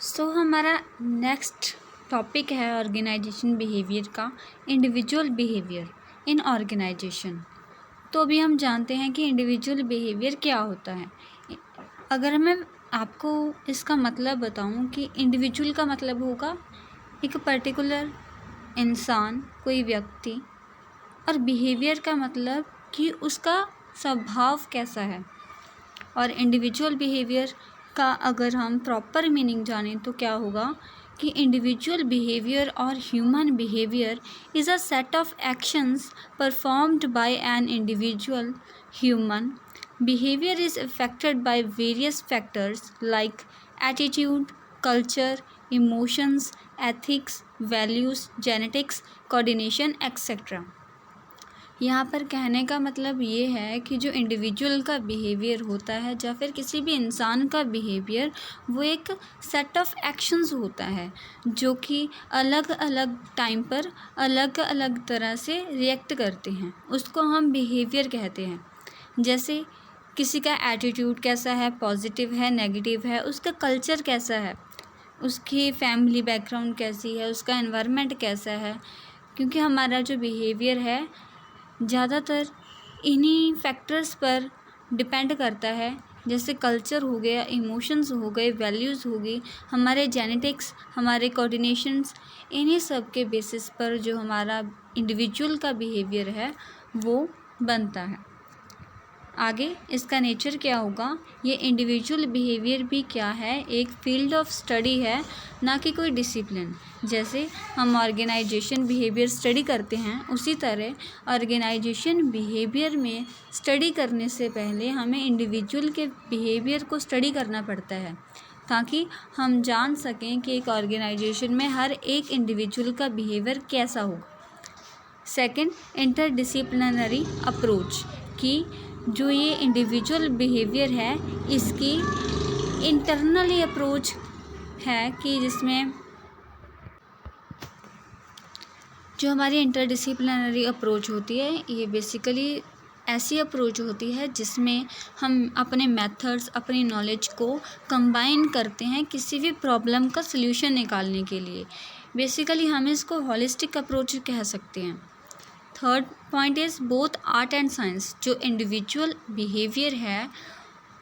हमारा next topic है organisation behaviour का, इंडिविजुअल बिहेवियर इन ऑर्गेनाइजेशन। तो अभी हम जानते हैं कि इंडिविजुअल बिहेवियर क्या होता है। अगर मैं आपको इसका मतलब बताऊं कि इंडिविजुअल का मतलब होगा एक पर्टिकुलर इंसान, कोई व्यक्ति, और बिहेवियर का मतलब कि उसका स्वभाव कैसा है। और इंडिविजुअल बिहेवियर का अगर हम प्रॉपर मीनिंग जानें तो क्या होगा कि इंडिविजुअल बिहेवियर और human behaviour is a set of actions performed by an individual human. Behaviour is affected by various factors like attitude, culture, emotions, ethics, values, genetics, coordination etcetera. यहाँ पर कहने का मतलब ये है कि जो इंडिविजुअल का बिहेवियर होता है या फिर किसी भी इंसान का बिहेवियर, वो एक सेट ऑफ एक्शंस होता है जो कि अलग अलग टाइम पर अलग अलग तरह से रिएक्ट करते हैं, उसको हम बिहेवियर कहते हैं। जैसे किसी का एटीट्यूड कैसा है, पॉजिटिव है, नेगेटिव है, उसका कल्चर कैसा है, उसकी फैमिली बैकग्राउंड कैसी है, उसका एनवायरनमेंट कैसा है। क्योंकि हमारा जो बिहेवियर है ज़्यादातर इन्हीं फैक्टर्स पर डिपेंड करता है। जैसे कल्चर हो गया, इमोशंस हो गए, वैल्यूज़ हो गई, हमारे जेनेटिक्स, हमारे कोऑर्डिनेशंस, इन्हीं सब के बेसिस पर जो हमारा इंडिविजुअल का बिहेवियर है वो बनता है। आगे इसका नेचर क्या होगा, ये इंडिविजुअल बिहेवियर भी क्या है, एक फील्ड ऑफ स्टडी है, ना कि कोई डिसिप्लिन। जैसे हम ऑर्गेनाइजेशन बिहेवियर स्टडी करते हैं, उसी तरह ऑर्गेनाइजेशन बिहेवियर में स्टडी करने से पहले हमें इंडिविजुअल के बिहेवियर को स्टडी करना पड़ता है, ताकि हम जान सकें कि एक ऑर्गेनाइजेशन में हर एक इंडिविजुअल का बिहेवियर कैसा होगा। सेकंड, इंटरडिसिप्लिनरी अप्रोच, कि जो ये इंडिविजुअल बिहेवियर है इसकी इंटरनली अप्रोच है, कि जिसमें जो हमारी इंटरडिसिप्लिनरी अप्रोच होती है ये बेसिकली ऐसी अप्रोच होती है जिसमें हम अपने मेथड्स, अपनी नॉलेज को कंबाइन करते हैं किसी भी प्रॉब्लम का सल्यूशन निकालने के लिए। बेसिकली हम इसको हॉलिस्टिक अप्रोच कह सकते हैं। Third point is both art and science. जो इंडिविजुअल बिहेवियर है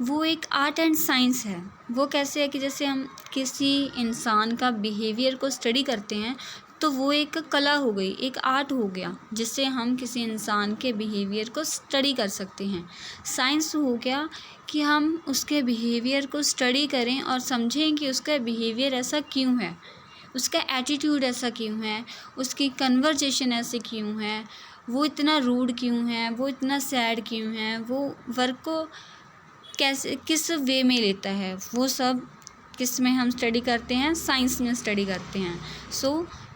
वो एक आर्ट एंड साइंस है। वो कैसे है कि जैसे हम किसी इंसान का बिहेवियर को स्टडी करते हैं तो वो एक कला हो गई, एक आर्ट हो गया, जिससे हम किसी इंसान के बिहेवियर को स्टडी कर सकते हैं। साइंस हो गया कि हम उसके बिहेवियर को स्टडी करें और समझें कि उसका बिहेवियर ऐसा क्यों है, उसका एटीट्यूड ऐसा क्यों है, उसकी कन्वर्जेशन ऐसे क्यों है, वो इतना रूड क्यों है, वो इतना सैड क्यों है, वो वर्क को कैसे किस वे में लेता है, वो सब किस में हम स्टडी करते हैं, साइंस में स्टडी करते हैं।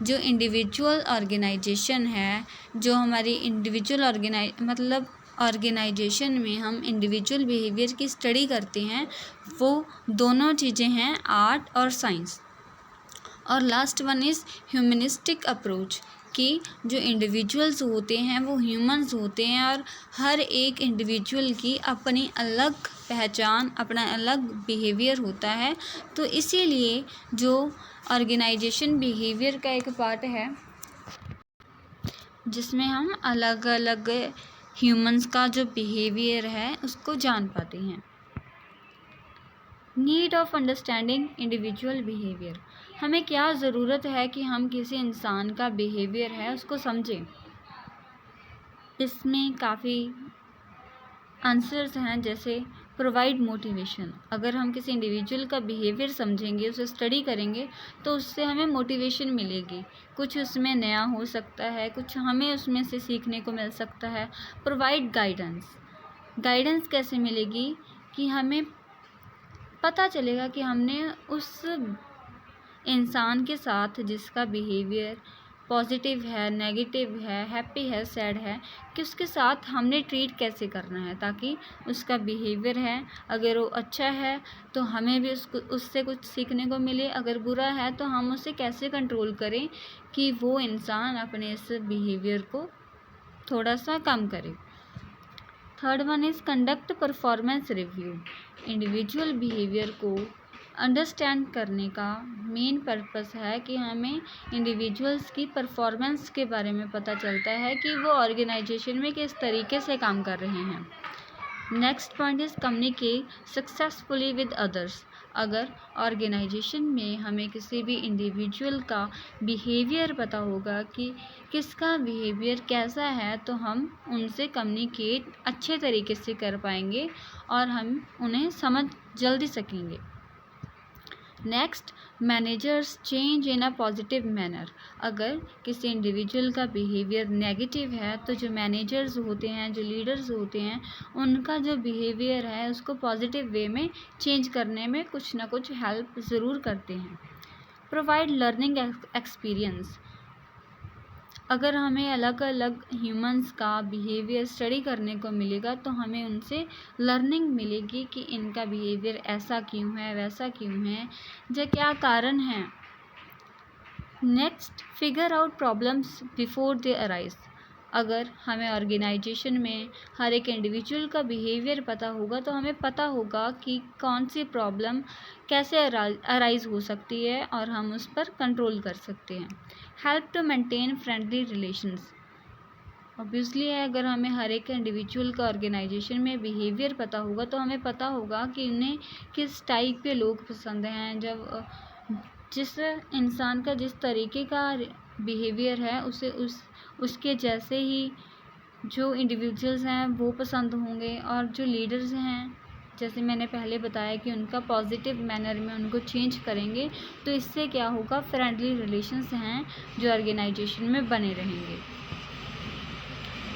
जो इंडिविजुअल ऑर्गेनाइजेशन है, जो हमारी इंडिविजुअल ऑर्गेनाइजेशन में हम इंडिविजुअल बिहेवियर की स्टडी करते हैं, वो दोनों चीज़ें हैं, आर्ट और साइंस। और last one is humanistic approach, कि जो इंडिविजुअल्स होते हैं वो ह्यूमंस होते हैं और हर एक इंडिविजुअल की अपनी अलग पहचान, अपना अलग बिहेवियर होता है। तो इसीलिए जो ऑर्गेनाइजेशन बिहेवियर का एक पार्ट है जिसमें हम अलग अलग ह्यूमंस का जो बिहेवियर है उसको जान पाते हैं। Need of understanding individual behaviour, हमें क्या ज़रूरत है कि हम किसी इंसान का बिहेवियर है उसको समझें। इसमें काफ़ी आंसर्स हैं, जैसे प्रोवाइड मोटिवेशन। अगर हम किसी इंडिविजुअल का बिहेवियर समझेंगे, उसे स्टडी करेंगे, तो उससे हमें मोटिवेशन मिलेगी, कुछ उसमें नया हो सकता है, कुछ हमें उसमें से सीखने को मिल सकता है। प्रोवाइड गाइडेंस, गाइडेंस कैसे मिलेगी कि हमें पता चलेगा कि हमने उस इंसान के साथ जिसका बिहेवियर पॉजिटिव है, नेगेटिव है, हैप्पी है, सैड है, कि उसके साथ हमने ट्रीट कैसे करना है, ताकि उसका बिहेवियर है अगर वो अच्छा है तो हमें भी उससे कुछ सीखने को मिले, अगर बुरा है तो हम उसे कैसे कंट्रोल करें कि वो इंसान अपने इस बिहेवियर को थोड़ा सा कम करे। Third one is conduct performance review. Individual behaviour को अंडरस्टैंड करने का मेन पर्पस है कि हमें इंडिविजुअल्स की परफॉर्मेंस के बारे में पता चलता है कि वो ऑर्गेनाइजेशन में किस तरीके से काम कर रहे हैं। Next point is communicate successfully with others. अगर ऑर्गेनाइजेशन में हमें किसी भी इंडिविजुअल का बिहेवियर पता होगा कि किसका बिहेवियर कैसा है, तो हम उनसे कम्युनिकेट अच्छे तरीके से कर पाएंगे और हम उन्हें समझ जल्दी सकेंगे। Next, managers change in a positive manner. अगर किसी इंडिविजुअल का बिहेवियर नेगेटिव है तो जो मैनेजर्स होते हैं, जो लीडर्स होते हैं, उनका जो बिहेवियर है उसको पॉजिटिव वे में चेंज करने में कुछ ना कुछ हेल्प ज़रूर करते हैं। Provide learning experience. अगर हमें अलग अलग ह्यूमंस का बिहेवियर स्टडी करने को मिलेगा तो हमें उनसे लर्निंग मिलेगी कि इनका बिहेवियर ऐसा क्यों है, वैसा क्यों है, जो क्या कारण है। Next, figure out problems before they arise. अगर हमें ऑर्गेनाइजेशन में हर एक इंडिविजुअल का बिहेवियर पता होगा तो हमें पता होगा कि कौन सी प्रॉब्लम कैसे अराइज हो सकती है और हम उस पर कंट्रोल कर सकते हैं। Help to maintain friendly relations. Obviously है, अगर हमें हर एक इंडिविजुअल का ऑर्गेनाइजेशन में बिहेवियर पता होगा तो हमें पता होगा कि उन्हें किस टाइप के लोग पसंद हैं। जब जिस इंसान का जिस तरीके का बिहेवियर है उसे उसके जैसे ही जो इंडिविजुअल्स हैं वो पसंद होंगे, और जो लीडर्स हैं, जैसे मैंने पहले बताया कि उनका पॉजिटिव मैनर में उनको चेंज करेंगे, तो इससे क्या होगा, फ्रेंडली रिलेशंस हैं जो ऑर्गेनाइजेशन में बने रहेंगे।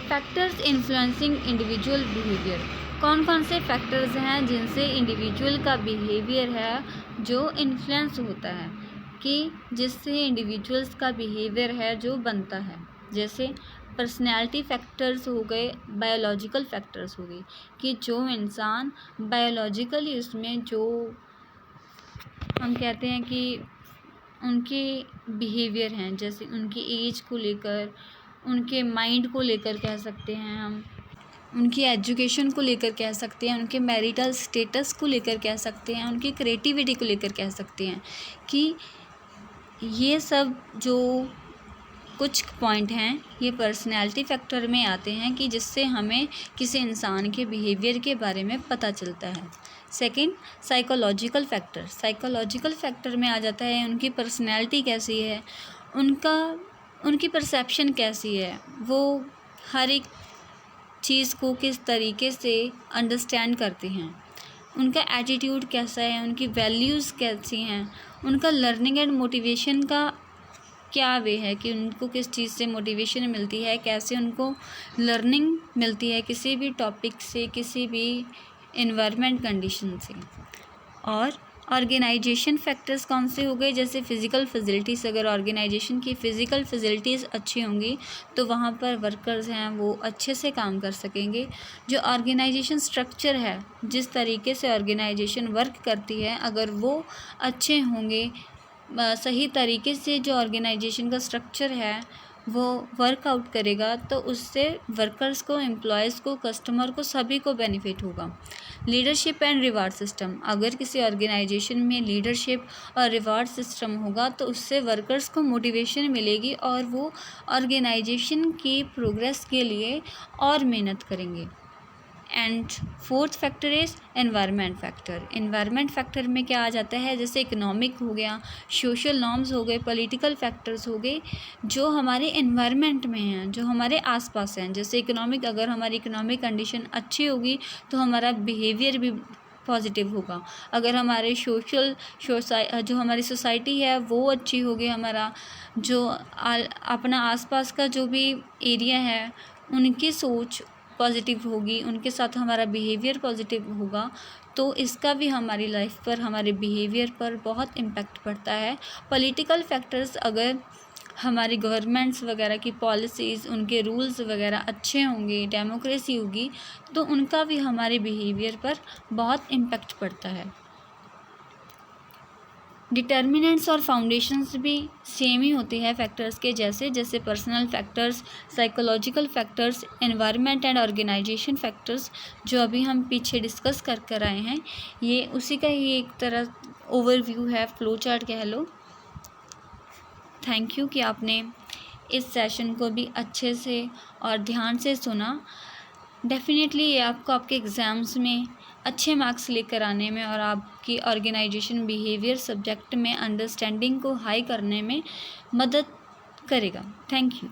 Factors influencing individual behaviour. कौन कौन से फैक्टर्स हैं जिनसे इंडिविजुअल का बिहेवियर है जो इन्फ्लुएंस होता है, कि जिससे इंडिविजुअल्स का बिहेवियर है जो बनता है। जैसे पर्सनैलिटी फैक्टर्स हो गए, बायोलॉजिकल फैक्टर्स हो गए, कि जो इंसान बायोलॉजिकली उसमें जो हम कहते हैं कि उनके बिहेवियर हैं, जैसे उनकी एज को लेकर, उनके माइंड को लेकर कह सकते हैं हम, उनकी एजुकेशन को लेकर कह सकते हैं, उनके मैरिटल स्टेटस को लेकर कह सकते हैं, उनकी क्रिएटिविटी को लेकर कह सकते हैं, कि ये सब जो कुछ पॉइंट हैं ये पर्सनैलिटी फैक्टर में आते हैं, कि जिससे हमें किसी इंसान के बिहेवियर के बारे में पता चलता है। Second, psychological factor. Psychological factor में आ जाता है उनकी पर्सनैलिटी कैसी है, उनकी परसेप्शन कैसी है, वो हर एक चीज़ को किस तरीके से अंडरस्टैंड करते हैं, उनका एटीट्यूड कैसा है, उनकी वैल्यूज़ कैसी हैं, उनका लर्निंग एंड मोटिवेशन का क्या वे है, कि उनको किस चीज़ से मोटिवेशन मिलती है, कैसे उनको लर्निंग मिलती है किसी भी टॉपिक से, किसी भी इन्वायरमेंट कंडीशन से। और ऑर्गेनाइजेशन फैक्टर्स कौन से हो गए, जैसे फ़िज़िकल फैसिलिटीज़। अगर ऑर्गेनाइजेशन की फ़िज़िकल फैसिलिटीज़ अच्छी होंगी तो वहाँ पर वर्कर्स हैं वो अच्छे से काम कर सकेंगे। जो ऑर्गेनाइजेशन स्ट्रक्चर है, जिस तरीके से ऑर्गेनाइजेशन वर्क करती है, अगर वो अच्छे होंगे, सही तरीके से जो ऑर्गेनाइजेशन का स्ट्रक्चर है वो वर्कआउट करेगा, तो उससे वर्कर्स को, एम्प्लॉयज़ को, कस्टमर को, सभी को बेनिफिट होगा। Leadership and reward system. अगर किसी ऑर्गेनाइजेशन में लीडरशिप और रिवार्ड सिस्टम होगा तो उससे वर्कर्स को मोटिवेशन मिलेगी और वो ऑर्गेनाइजेशन की प्रोग्रेस के लिए और मेहनत करेंगे। And fourth factor is environment factor. Environment factor में क्या आ जाता है, जैसे इकोनॉमिक हो गया, सोशल नॉर्म्स हो गए, पॉलिटिकल फैक्टर्स हो गए, जो हमारे एनवायरनमेंट में हैं, जो हमारे आसपास हैं। जैसे इकोनॉमिक, अगर हमारी इकोनॉमिक कंडीशन अच्छी होगी तो हमारा बिहेवियर भी पॉजिटिव होगा। अगर हमारे जो हमारी सोसाइटी है वो अच्छी होगी, हमारा जो अपना आसपास का जो भी एरिया है उनकी सोच पॉजिटिव होगी, उनके साथ हमारा बिहेवियर पॉजिटिव होगा, तो इसका भी हमारी लाइफ पर, हमारे बिहेवियर पर बहुत इम्पैक्ट पड़ता है। पॉलिटिकल फैक्टर्स, अगर हमारी गवर्नमेंट्स वगैरह की पॉलिसीज़, उनके रूल्स वगैरह अच्छे होंगे, डेमोक्रेसी होगी, तो उनका भी हमारे बिहेवियर पर बहुत इम्पैक्ट पड़ता है। डिटर्मिनेंट्स और फाउंडेशंस भी सेम ही होते हैं फैक्टर्स के, जैसे personal factors, psychological factors, environment and organization factors, जो अभी हम पीछे डिस्कस कर आए हैं, ये उसी का ही एक तरह ओवरव्यू है, फ्लो चार्ट कह लो। थैंक यू कि आपने इस सेशन को भी अच्छे से और ध्यान से सुना। डेफिनेटली ये आपको आपके एग्ज़ाम्स में अच्छे मार्क्स लेकर आने में और आपकी ऑर्गेनाइजेशन बिहेवियर सब्जेक्ट में अंडरस्टैंडिंग को हाई करने में मदद करेगा। Thank you.